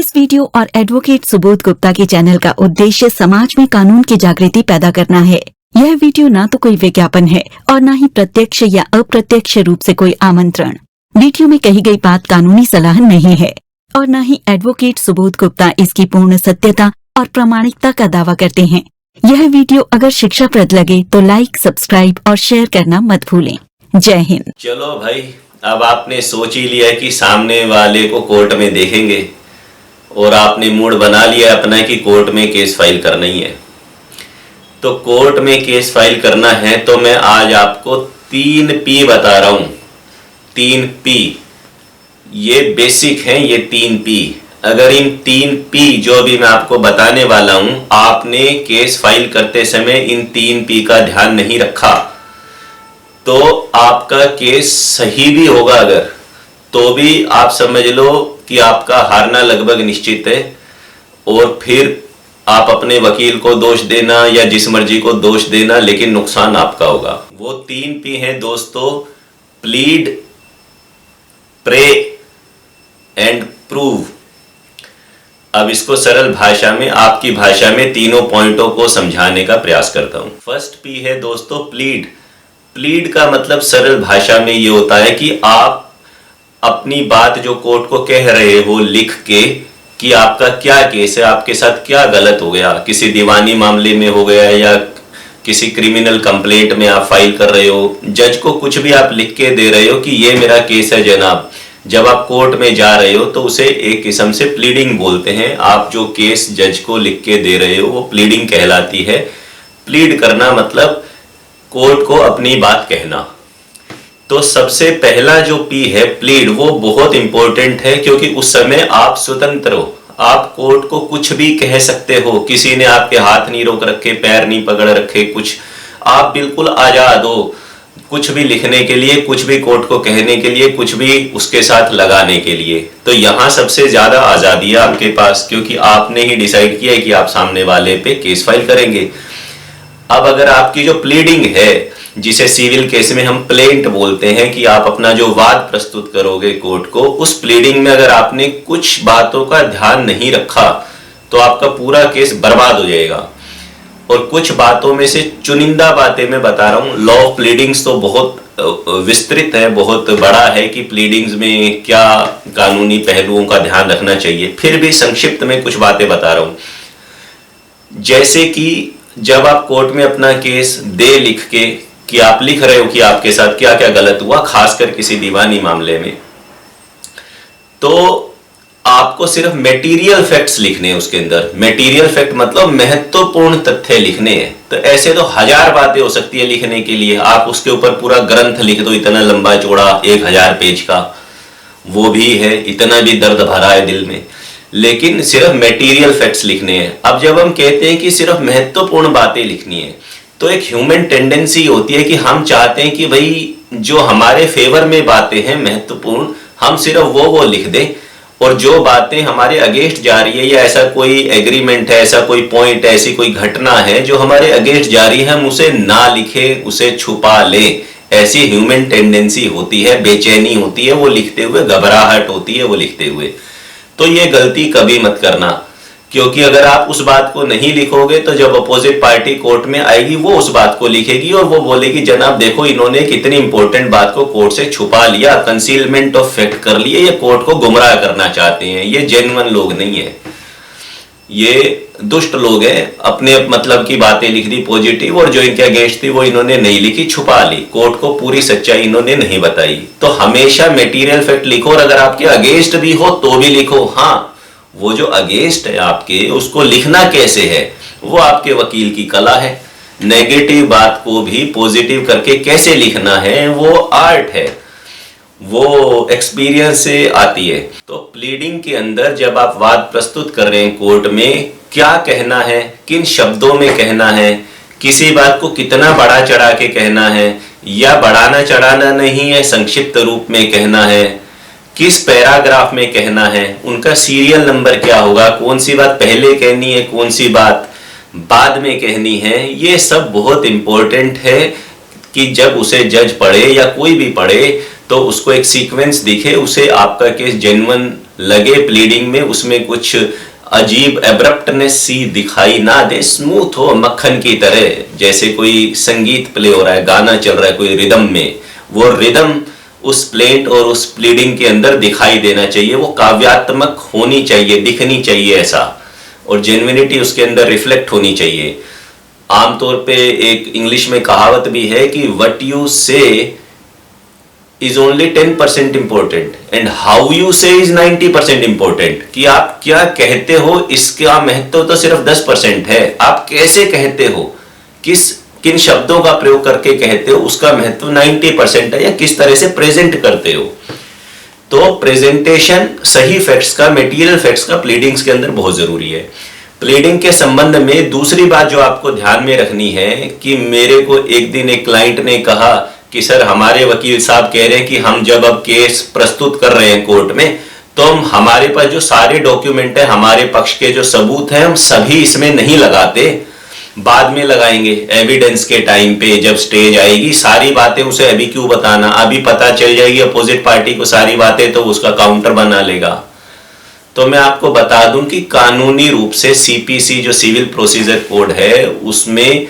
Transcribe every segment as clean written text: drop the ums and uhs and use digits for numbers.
इस वीडियो और एडवोकेट सुबोध गुप्ता के चैनल का उद्देश्य समाज में कानून की जागृति पैदा करना है। यह वीडियो ना तो कोई विज्ञापन है और न ही प्रत्यक्ष या अप्रत्यक्ष रूप से कोई आमंत्रण। वीडियो में कही गई बात कानूनी सलाह नहीं है और न ही एडवोकेट सुबोध गुप्ता इसकी पूर्ण सत्यता और प्रामाणिकता का दावा करते हैं। यह वीडियो अगर शिक्षाप्रद लगे तो लाइक, सब्सक्राइब और शेयर करना मत भूलें। जय हिंद। चलो भाई, अब आपने सोच ही लिया कि सामने वाले को कोर्ट में देखेंगे और आपने मूड बना लिया अपना कि कोर्ट में केस फाइल करना ही है। तो कोर्ट में केस फाइल करना है तो मैं आज आपको 3 P बता रहा हूं। 3 P ये बेसिक हैं। ये 3 P, अगर इन 3 P जो भी मैं आपको बताने वाला हूं, आपने केस फाइल करते समय इन 3 P का ध्यान नहीं रखा तो आपका केस सही भी होगा अगर, तो भी आप समझ लो कि आपका हारना लगभग निश्चित है। और फिर आप अपने वकील को दोष देना या जिस मर्जी को दोष देना, लेकिन नुकसान आपका होगा। वो 3 P हैं दोस्तों, प्लीड, प्रे एंड प्रूव। अब इसको सरल भाषा में, आपकी भाषा में तीनों पॉइंटों को समझाने का प्रयास करता हूं। फर्स्ट P है दोस्तों प्लीड। प्लीड का मतलब सरल भाषा में ये होता है कि आप अपनी बात जो कोर्ट को कह रहे हो लिख के कि आपका क्या केस है, आपके साथ क्या गलत हो गया, किसी दीवानी मामले में हो गया या किसी क्रिमिनल कंप्लेंट में आप फाइल कर रहे हो, जज को कुछ भी आप लिख के दे रहे हो कि ये मेरा केस है जनाब। जब आप कोर्ट में जा रहे हो तो उसे एक किस्म से प्लीडिंग बोलते हैं। आप जो केस जज को लिख के दे रहे हो वो प्लीडिंग कहलाती है। प्लीड करना मतलब कोर्ट को अपनी बात कहना। तो सबसे पहला जो P है प्लीड, वो बहुत इंपॉर्टेंट है क्योंकि उस समय आप स्वतंत्र हो। आप कोर्ट को कुछ भी कह सकते हो, किसी ने आपके हाथ नहीं रोक रखे, पैर नहीं पकड़ रखे, कुछ, आप बिल्कुल आजाद हो कुछ भी लिखने के लिए, कुछ भी कोर्ट को कहने के लिए, कुछ भी उसके साथ लगाने के लिए। तो यहाँ सबसे ज्यादा आजादी है आपके पास क्योंकि आपने ही डिसाइड किया है कि आप सामने वाले पे केस फाइल करेंगे। अब अगर आपकी जो प्लीडिंग है, जिसे सिविल केस में हम प्लेंट बोलते हैं, कि आप अपना जो वाद प्रस्तुत करोगे कोर्ट को, उस प्लीडिंग में अगर आपने कुछ बातों का ध्यान नहीं रखा तो आपका पूरा केस बर्बाद हो जाएगा। और कुछ बातों में से चुनिंदा बातें मैं बता रहा हूं। लॉ ऑफ प्लीडिंग्स तो बहुत विस्तृत है, बहुत बड़ा है कि प्लीडिंग्स में क्या कानूनी पहलुओं का ध्यान रखना चाहिए। फिर भी संक्षिप्त में कुछ बातें बता रहा हूं। जैसे कि जब आप कोर्ट में अपना केस दे लिख के कि आप लिख रहे हो कि आपके साथ क्या क्या गलत हुआ, खासकर किसी दीवानी मामले में, तो आपको सिर्फ मटेरियल फैक्ट्स लिखने हैं उसके अंदर। मटेरियल फैक्ट मतलब महत्वपूर्ण तथ्य लिखने हैं। तो ऐसे तो 1000 बातें हो सकती है लिखने के लिए। आप उसके ऊपर पूरा ग्रंथ लिख दो, इतना लंबा चौड़ा 1000 पेज का, वो भी है, इतना भी दर्द भरा है दिल में, लेकिन सिर्फ मटेरियल फैक्ट्स लिखने हैं। अब जब हम कहते हैं कि सिर्फ महत्वपूर्ण बातें लिखनी है, तो एक ह्यूमन टेंडेंसी होती है कि हम चाहते हैं कि भाई जो हमारे फेवर में बातें हैं महत्वपूर्ण, हम सिर्फ वो लिख दें, और जो बातें हमारे अगेंस्ट जा रही है या ऐसा कोई एग्रीमेंट है, ऐसा कोई पॉइंट है, ऐसी कोई घटना है जो हमारे अगेंस्ट जा रही है, हम उसे ना लिखें, उसे छुपा लें। ऐसी ह्यूमन टेंडेंसी होती है, बेचैनी होती है वो लिखते हुए, घबराहट होती है वो लिखते हुए। तो ये गलती कभी मत करना, क्योंकि अगर आप उस बात को नहीं लिखोगे तो जब अपोजिट पार्टी कोर्ट में आएगी वो उस बात को लिखेगी और वो बोलेगी जनाब देखो इन्होंने कितनी इंपॉर्टेंट बात को कोर्ट से छुपा लिया, कंसीलमेंट ऑफ फैक्ट कर लिए, ये कोर्ट को गुमराह करना चाहते हैं। ये जेन्युइन लोग नहीं है, ये दुष्ट लोग हैं। अपने मतलब की बातें लिख दी पॉजिटिव, और जो इनके अगेंस्ट थी वो इन्होंने नहीं लिखी, छुपा ली, कोर्ट को पूरी सच्चाई इन्होंने नहीं बताई। तो हमेशा मटेरियल फैक्ट लिखो, और अगर आपके अगेंस्ट भी हो तो भी लिखो। हाँ, वो जो अगेंस्ट है आपके, उसको लिखना कैसे है वो आपके वकील की कला है। नेगेटिव बात को भी पॉजिटिव करके कैसे लिखना है वो आर्ट है, वो एक्सपीरियंस से आती है। तो प्लीडिंग के अंदर जब आप वाद प्रस्तुत कर रहे हैं कोर्ट में, क्या कहना है, किन शब्दों में कहना है, किसी बात को कितना बढ़ा चढ़ा के कहना है या बढ़ाना चढ़ाना नहीं है, संक्षिप्त रूप में कहना है, किस पैराग्राफ में कहना है, उनका सीरियल नंबर क्या होगा, कौन सी बात पहले कहनी है, कौन सी बात बाद में कहनी है, ये सब बहुत इंपॉर्टेंट है कि जब उसे जज पढ़े या कोई भी पढ़े तो उसको एक सीक्वेंस दिखे, उसे आपका केस जेन्युइन लगे प्लीडिंग में उसमें कुछ अजीब एब्रप्टनेस सी दिखाई ना दे, स्मूथ हो मक्खन की तरह, जैसे कोई संगीत प्ले हो रहा है, गाना चल रहा है कोई रिदम में, वो रिदम उस प्लेंट और उस प्लीडिंग के अंदर दिखाई देना चाहिए, वो काव्यात्मक होनी चाहिए, दिखनी चाहिए ऐसा, और जेन्युइनिटी उसके अंदर रिफ्लेक्ट होनी चाहिए। आमतौर पे एक इंग्लिश में कहावत भी है कि व्हाट यू से is only 10% important and how you से इज 90% इंपॉर्टेंट, कि आप क्या कहते हो इसका महत्व तो सिर्फ 10% है, आप कैसे कहते हो, किन शब्दों का प्रयोग करके कहते हो उसका महत्व 90% है, या किस तरह से प्रेजेंट करते हो। तो प्रेजेंटेशन सही फैक्ट्स का, मटेरियल फैक्ट्स का प्लीडिंग्स के अंदर बहुत जरूरी है। प्लीडिंग के संबंध में दूसरी बात जो आपको ध्यान में रखनी है कि मेरे को एक दिन एक क्लाइंट ने कहा कि सर हमारे वकील साहब कह रहे हैं कि हम जब अब केस प्रस्तुत कर रहे हैं कोर्ट में, तो हम हमारे पास जो सारे डॉक्यूमेंट है, हमारे पक्ष के जो सबूत हैं, हम सभी इसमें नहीं लगाते, बाद में लगाएंगे एविडेंस के टाइम पे, जब स्टेज आएगी। सारी बातें उसे अभी क्यों बताना, अभी पता चल जाएगी अपोजिट पार्टी को सारी बातें, तो उसका काउंटर बना लेगा। तो मैं आपको बता दूं कि कानूनी रूप से सीपीसी जो सिविल प्रोसीजर कोड है, उसमें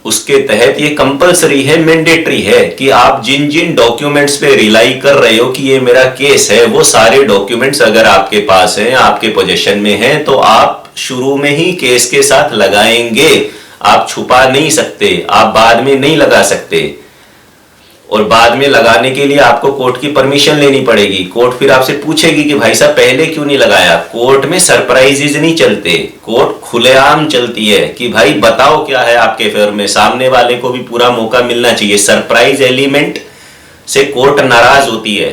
उसके तहत ये कंपलसरी है, मैंडेटरी है कि आप जिन जिन डॉक्यूमेंट्स पे रिलाई कर रहे हो कि ये मेरा केस है, वो सारे डॉक्यूमेंट्स अगर आपके पास हैं, आपके पोजीशन में हैं, तो आप शुरू में ही केस के साथ लगाएंगे। आप छुपा नहीं सकते, आप बाद में नहीं लगा सकते, और बाद में लगाने के लिए आपको कोर्ट की परमिशन लेनी पड़ेगी। कोर्ट फिर आपसे पूछेगी कि भाई साहब पहले क्यों नहीं लगाया। कोर्ट में सरप्राइजेज नहीं चलते, कोर्ट खुलेआम चलती है कि भाई बताओ क्या है आपके फेवर में, सामने वाले को भी पूरा मौका मिलना चाहिए। सरप्राइज एलिमेंट से कोर्ट नाराज होती है,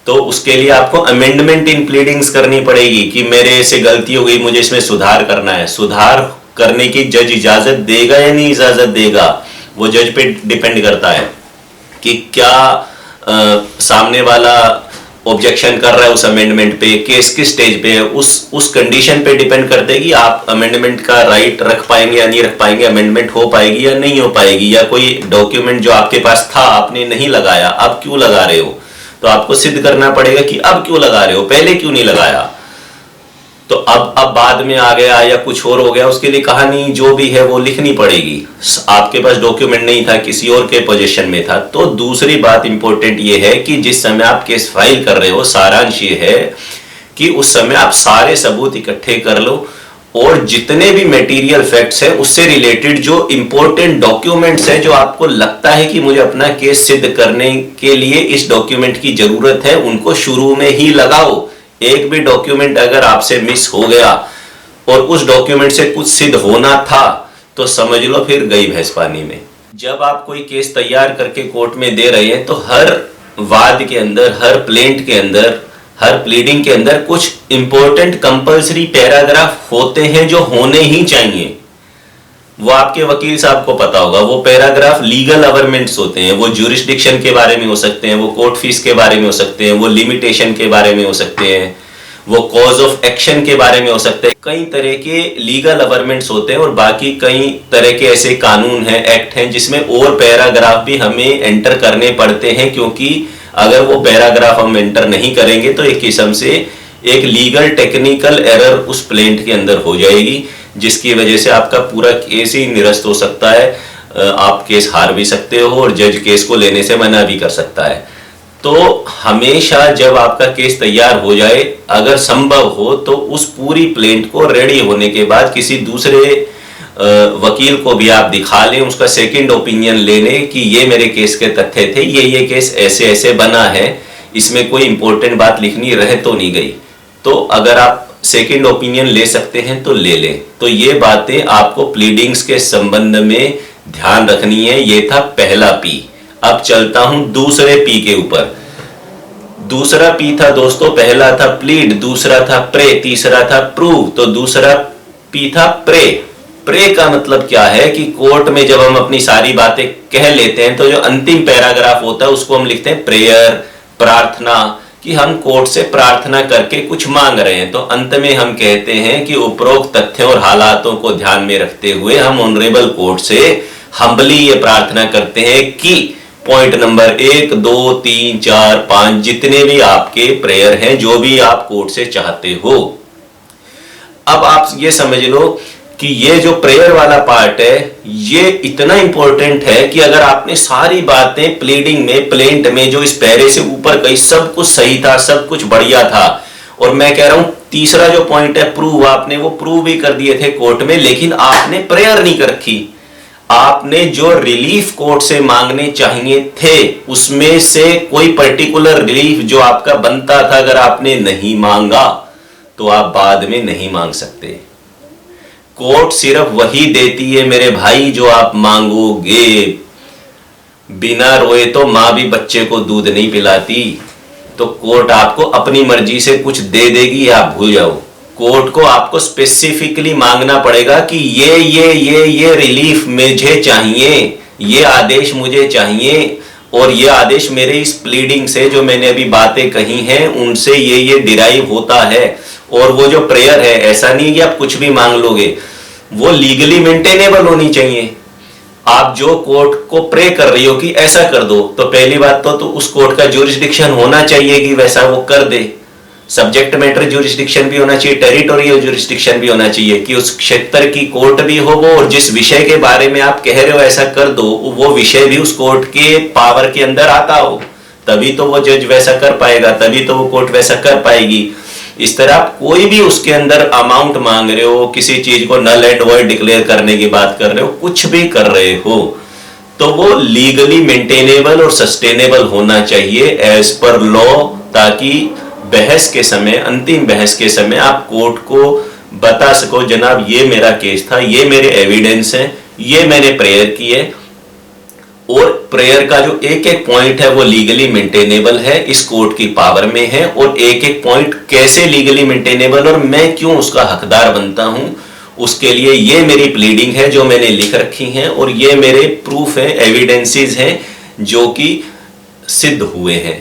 तो उसके लिए आपको अमेंडमेंट इन प्लीडिंग्स करनी पड़ेगी कि मेरे से गलती हो गई, मुझे इसमें सुधार करना है। सुधार करने की जज इजाजत देगा या नहीं इजाजत देगा, वो जज पे डिपेंड करता है कि क्या सामने वाला ऑब्जेक्शन कर रहा है उस अमेंडमेंट पे, केस किस स्टेज पे है, उस कंडीशन पे डिपेंड करते हैं कि आप अमेंडमेंट का राइट रख पाएंगे या नहीं रख पाएंगे, अमेंडमेंट हो पाएगी या नहीं हो पाएगी, या कोई डॉक्यूमेंट जो आपके पास था आपने नहीं लगाया, अब क्यों लगा रहे हो। तो आपको सिद्ध करना पड़ेगा कि अब क्यों लगा रहे हो, पहले क्यों नहीं लगाया। तो अब बाद में आ गया या कुछ और हो गया, उसके लिए कहानी जो भी है वो लिखनी पड़ेगी। आपके पास डॉक्यूमेंट नहीं था, किसी और के पोजीशन में था। तो दूसरी बात इंपॉर्टेंट ये है कि जिस समय आप केस फाइल कर रहे हो, सारांश ये है कि उस समय आप सारे सबूत इकट्ठे कर लो, और जितने भी मटेरियल फैक्ट्स हैं उससे रिलेटेड जो इंपॉर्टेंट डॉक्यूमेंट्स हैं, जो आपको लगता है कि मुझे अपना केस सिद्ध करने के लिए इस डॉक्यूमेंट की जरूरत है, उनको शुरू में ही लगाओ। एक भी डॉक्यूमेंट अगर आपसे मिस हो गया और उस डॉक्यूमेंट से कुछ सिद्ध होना था, तो समझ लो फिर गई भैंस पानी में। जब आप कोई केस तैयार करके कोर्ट में दे रहे हैं, तो हर वाद के अंदर, हर प्लेंट के अंदर, हर प्लीडिंग के अंदर कुछ इंपॉर्टेंट कंपलसरी पैराग्राफ होते हैं जो होने ही चाहिए। वो आपके वकील साहब को पता होगा। वो पैराग्राफ लीगल अवर्मेंट्स होते हैं, वो ज्यूरिसडिक्शन के बारे में हो सकते हैं, वो कोर्ट फीस के बारे में हो सकते हैं, वो लिमिटेशन के बारे में हो सकते हैं, वो कॉज ऑफ एक्शन के बारे में हो सकते हैं। कई तरह के लीगल अवर्मेंट्स होते हैं, और बाकी कई तरह के ऐसे कानून हैं, एक्ट हैं, जिसमें और पैराग्राफ भी हमें एंटर करने पड़ते हैं, क्योंकि अगर वो पैराग्राफ हम एंटर नहीं करेंगे तो एक किस्म से एक लीगल टेक्निकल एरर उस प्लेंट के अंदर हो जाएगी, जिसकी वजह से आपका पूरा केस ही निरस्त हो सकता है। आप केस हार भी सकते हो और जज केस को लेने से मना भी कर सकता है। तो हमेशा जब आपका केस तैयार हो जाए, अगर संभव हो तो उस पूरी प्लेंट को रेडी होने के बाद किसी दूसरे वकील को भी आप दिखा लें, उसका सेकंड ओपिनियन लेने कि ये मेरे केस के तथ्य थे, ये केस ऐसे ऐसे बना है, इसमें कोई इंपॉर्टेंट बात लिखनी रह तो नहीं गई। तो अगर आप सेकंड ओपिनियन ले सकते हैं तो ले लें। तो ये बातें आपको प्लीडिंग्स के संबंध में ध्यान रखनी है। ये था पहला पी। अब चलता हूं दूसरे पी के ऊपर। दूसरा पी था दोस्तों, पहला था प्लीड, दूसरा था प्रे, तीसरा था प्रूव। तो दूसरा पी था प्रे। प्रे का मतलब क्या है कि कोर्ट में जब हम अपनी सारी बातें कह लेते हैं, तो जो अंतिम पैराग्राफ होता है उसको हम लिखते हैं प्रेयर, प्रार्थना, कि हम कोर्ट से प्रार्थना करके कुछ मांग रहे हैं। तो अंत में हम कहते हैं कि उपरोक्त तथ्यों और हालातों को ध्यान में रखते हुए हम ऑनरेबल कोर्ट से हम्बली ये प्रार्थना करते हैं कि पॉइंट नंबर 1, 2, 3, 4, 5 जितने भी आपके प्रेयर हैं, जो भी आप कोर्ट से चाहते हो। अब आप ये समझ लो कि ये जो प्रेयर वाला पार्ट है ये इतना इंपॉर्टेंट है कि अगर आपने सारी बातें प्लीडिंग में, प्लेंट में जो इस पैरे से ऊपर गई, सब कुछ सही था, सब कुछ बढ़िया था, और मैं कह रहा हूं तीसरा जो पॉइंट है प्रूव, आपने वो प्रूव भी कर दिए थे कोर्ट में, लेकिन आपने प्रेयर नहीं कर रखी। आपने जो रिलीफ कोर्ट से मांगने चाहिए थे उसमें से कोई पर्टिकुलर रिलीफ जो आपका बनता था, अगर आपने नहीं मांगा तो आप बाद में नहीं मांग सकते। कोर्ट सिर्फ वही देती है मेरे भाई जो आप मांगोगे। बिना रोए तो मां भी बच्चे को दूध नहीं पिलाती। तो कोर्ट आपको अपनी मर्जी से कुछ दे देगी, आप भूल जाओ। कोर्ट को आपको स्पेसिफिकली मांगना पड़ेगा कि ये रिलीफ मुझे चाहिए, ये आदेश मुझे चाहिए, और ये आदेश मेरे इस प्लीडिंग से जो मैंने अभी बातें कही हैं उनसे ये डिराइव होता है। और वो जो प्रेयर है, ऐसा नहीं कि आप कुछ भी मांग लोगे, वो लीगली मेंटेनेबल होनी चाहिए। आप जो कोर्ट को प्रे कर रही हो कि ऐसा कर दो, तो पहली बात तो उस कोर्ट का ज्यूरिसडिक्शन होना चाहिए कि वैसा वो कर दे। सब्जेक्ट मैटर ज्यूरिसडिक्शन भी होना चाहिए, टेरिटोरियल ज्यूरिसडिक्शन भी होना चाहिए कि उस क्षेत्र की कोर्ट भी हो वो, और जिस विषय के बारे में आप कह रहे हो ऐसा कर दो, वो विषय भी उस कोर्ट के पावर के अंदर आता हो, तभी तो वो जज वैसा कर पाएगा, तभी तो वो कोर्ट वैसा कर पाएगी। इस तरह आप कोई भी उसके अंदर अमाउंट मांग रहे हो, किसी चीज को नल एंड वॉइड डिक्लेयर करने की बात कर रहे हो, कुछ भी कर रहे हो, तो वो लीगली मेंटेनेबल और सस्टेनेबल होना चाहिए एज पर लॉ, ताकि बहस के समय, अंतिम बहस के समय आप कोर्ट को बता सको जनाब ये मेरा केस था, ये मेरे एविडेंस है, ये मैंने प्रेयर की है, और प्रेयर का जो एक एक पॉइंट है वो लीगली मेंटेनेबल है, इस कोर्ट की पावर में है, और एक एक पॉइंट कैसे लीगली मेंटेनेबल और मैं क्यों उसका हकदार बनता हूं, उसके लिए ये मेरी प्लीडिंग है जो मैंने लिख रखी है, और ये मेरे प्रूफ है, एविडेंसेस हैं जो कि सिद्ध हुए हैं।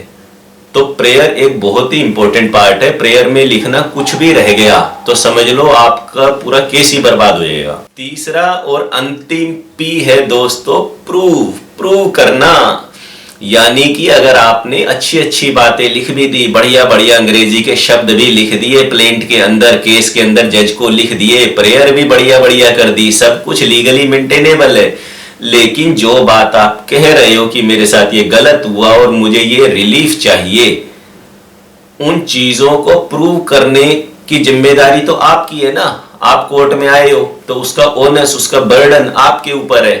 तो प्रेयर एक बहुत ही इंपॉर्टेंट पार्ट है। प्रेयर में लिखना कुछ भी रह गया तो समझ लो आपका पूरा केस ही बर्बाद हो जाएगा। तीसरा और अंतिम पी है दोस्तों, प्रूव करना। यानी कि अगर आपने अच्छी अच्छी बातें लिख भी दी, बढ़िया बढ़िया अंग्रेजी के शब्द भी लिख दिए प्लेंट के अंदर, केस के अंदर जज को लिख दिए, प्रेयर भी बढ़िया बढ़िया कर दी, सब कुछ लीगली मेंटेनेबल है, लेकिन जो बात आप कह रहे हो कि मेरे साथ ये गलत हुआ और मुझे ये रिलीफ चाहिए, उन चीजों को प्रूव करने की जिम्मेदारी तो आपकी है ना। आप कोर्ट में आए हो तो उसका ओनस, उसका बर्डन आपके ऊपर है।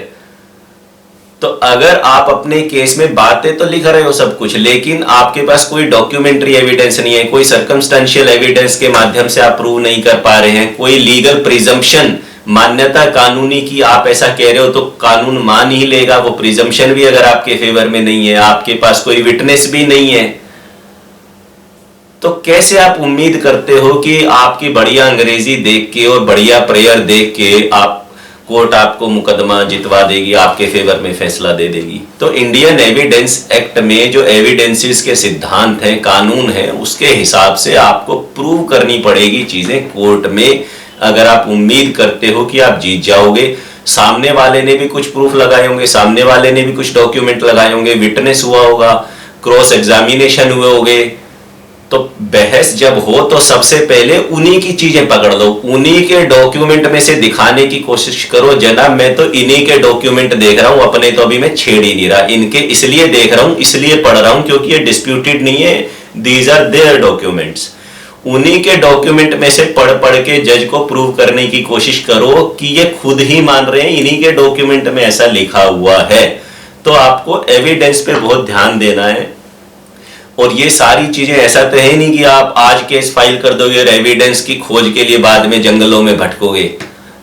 तो अगर आप अपने केस में बातें तो लिख रहे हो सब कुछ, लेकिन आपके पास कोई डॉक्यूमेंट्री एविडेंस नहीं है, कोई सर्कमस्टेंशियल एविडेंस के माध्यम से आप प्रूव नहीं कर पा रहे हैं, कोई लीगल प्रिजम्पशन, मान्यता कानूनी की आप ऐसा कह रहे हो तो कानून मान ही लेगा, वो प्रिजम्पशन भी अगर आपके फेवर में नहीं है, आपके पास कोई विटनेस भी नहीं है, तो कैसे आप उम्मीद करते हो कि आपकी बढ़िया अंग्रेजी देख के और बढ़िया प्रेयर देख के आप कोर्ट आपको मुकदमा जितवा देगी, आपके फेवर में फैसला दे देगी। तो इंडियन एविडेंस एक्ट में जो एविडेंसेस के सिद्धांत हैं, कानून है, उसके हिसाब से आपको प्रूव करनी पड़ेगी चीजें कोर्ट में। अगर आप उम्मीद करते हो कि आप जीत जाओगे, सामने वाले ने भी कुछ प्रूफ लगाए होंगे, सामने वाले ने भी कुछ डॉक्यूमेंट लगाए होंगे, विटनेस हुआ होगा, क्रॉस एग्जामिनेशन हुए होंगे, तो बहस जब हो तो सबसे पहले उन्हीं की चीजें पकड़ लो, उन्हीं के डॉक्यूमेंट में से दिखाने की कोशिश करो। जनाब मैं तो इन्हीं के डॉक्यूमेंट देख रहा हूं, अपने तो अभी मैं छेड़ ही नहीं रहा, इनके इसलिए देख रहा हूं, इसलिए पढ़ रहा हूं क्योंकि ये डिस्प्यूटेड नहीं है, दीज आर देयर डॉक्यूमेंट्स। उन्हीं के डॉक्यूमेंट में से पढ़ पढ़ के जज को प्रूव करने की कोशिश करो कि ये खुद ही मान रहे हैं, इन्हीं के डॉक्यूमेंट में ऐसा लिखा हुआ है। तो आपको एविडेंस पे बहुत ध्यान देना है। और ये सारी चीजें ऐसा तो है नहीं कि आप आज केस फाइल कर दोगे और एविडेंस की खोज के लिए बाद में जंगलों में भटकोगे,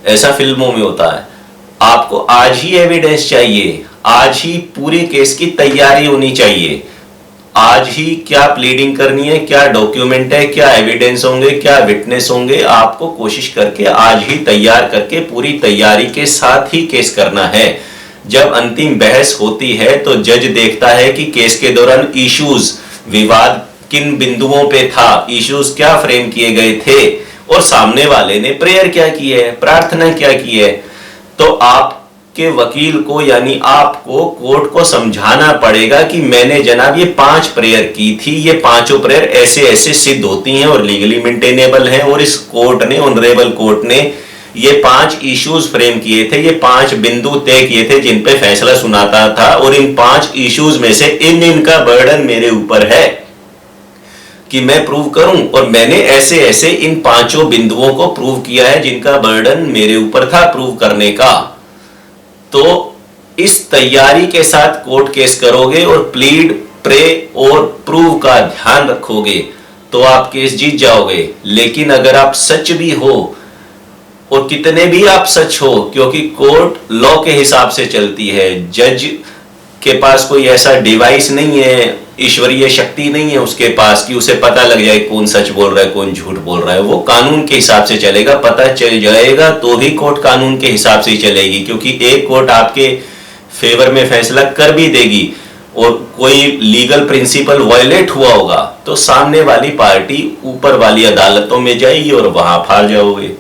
ऐसा फिल्मों में होता है। आपको आज ही एविडेंस चाहिए, आज ही पूरी केस की तैयारी होनी चाहिए, आज ही क्या प्लीडिंग करनी है, क्या डॉक्यूमेंट है, क्या एविडेंस होंगे, क्या विटनेस होंगे, आपको कोशिश करके आज ही तैयार करके पूरी तैयारी के साथ ही केस करना है। जब अंतिम बहस होती है तो जज देखता है कि केस के दौरान इश्यूज, विवाद किन बिंदुओं पे था, इश्यूज क्या फ्रेम किए गए थे, और सामने वाले ने प्रेयर क्या की है, प्रार्थना क्या की है। तो आप आपके वकील को यानी आपको कोर्ट को समझाना पड़ेगा कि मैंने जनाब ये 5 प्रेयर की थी, ये पांचों प्रेयर ऐसे ऐसे सिद्ध होती हैं और लीगली मेंटेनेबल हैं, और इस कोर्ट ने, ऑनरेबल कोर्ट ने ये 5 इश्यूज फ्रेम किए थे, ये 5 बिंदु तय किए थे जिन पे फैसला सुनाता था, और इन 5 इश्यूज में से इनका बर्डन मेरे ऊपर है कि मैं प्रूव करूं, और मैंने ऐसे ऐसे इन 5 बिंदुओं को प्रूव किया है जिनका बर्डन मेरे ऊपर था प्रूव करने का। तो इस तैयारी के साथ कोर्ट केस करोगे और प्लीड, प्रे और प्रूव का ध्यान रखोगे तो आप केस जीत जाओगे। लेकिन अगर आप सच भी हो, और कितने भी आप सच हो, क्योंकि कोर्ट लॉ के हिसाब से चलती है, जज के पास कोई ऐसा डिवाइस नहीं है, ईश्वरीय शक्ति नहीं है उसके पास कि उसे पता लग जाए कौन सच बोल रहा है कौन झूठ बोल रहा है। वो कानून के हिसाब से चलेगा, पता चल जाएगा तो भी कोर्ट कानून के हिसाब से ही चलेगी, क्योंकि एक कोर्ट आपके फेवर में फैसला कर भी देगी और कोई लीगल प्रिंसिपल वायलेट हुआ होगा तो सामने वाली पार्टी ऊपर वाली अदालतों में जाएगी और वहां आप हार जाओगे।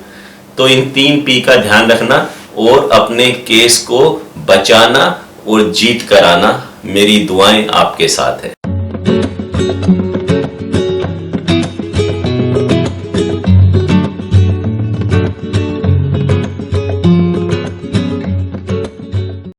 तो इन 3 P का ध्यान रखना और अपने केस को बचाना और जीत कराना, मेरी दुआएं आपके साथ है।